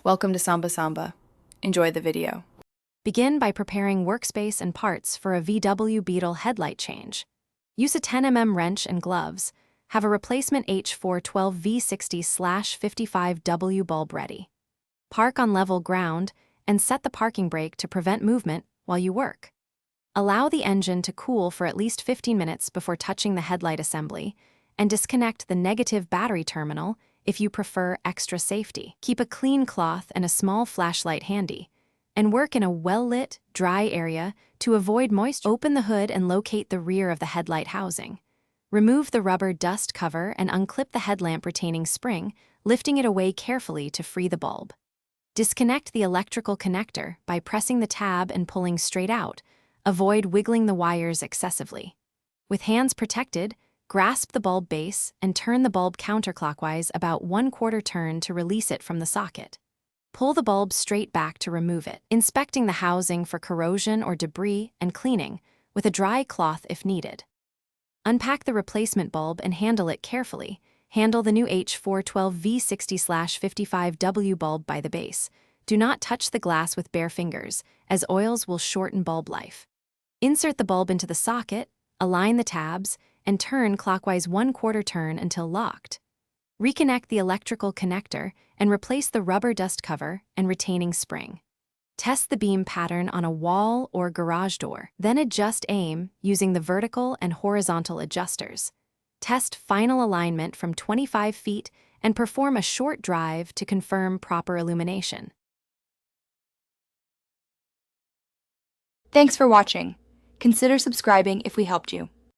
Welcome to Samba Samba. Enjoy the video. Begin by preparing workspace and parts for a VW Beetle headlight change. Use a 10mm wrench and gloves. Have a replacement H412V60/55W bulb ready. Park on level ground and set the parking brake to prevent movement while you work. Allow the engine to cool for at least 15 minutes before touching the headlight assembly, and disconnect the negative battery terminal if you prefer extra safety. Keep a clean cloth and a small flashlight handy, and work in a well-lit, dry area to avoid moisture. Open the hood and locate the rear of the headlight housing. Remove the rubber dust cover and unclip the headlamp retaining spring, lifting it away carefully to free the bulb. Disconnect the electrical connector by pressing the tab and pulling straight out. Avoid wiggling the wires excessively. With hands protected, grasp the bulb base and turn the bulb counterclockwise about 1/4 turn to release it from the socket. Pull the bulb straight back to remove it, inspecting the housing for corrosion or debris and cleaning, with a dry cloth if needed. Unpack the replacement bulb and handle it carefully. Handle the new H412V60/55W bulb by the base. Do not touch the glass with bare fingers, as oils will shorten bulb life. Insert the bulb into the socket, align the tabs, and turn clockwise 1/4 turn until locked. Reconnect the electrical connector and replace the rubber dust cover and retaining spring. Test the beam pattern on a wall or garage door, then adjust aim using the vertical and horizontal adjusters. Test final alignment from 25 feet and perform a short drive to confirm proper illumination. Thanks for watching. Consider subscribing if we helped you.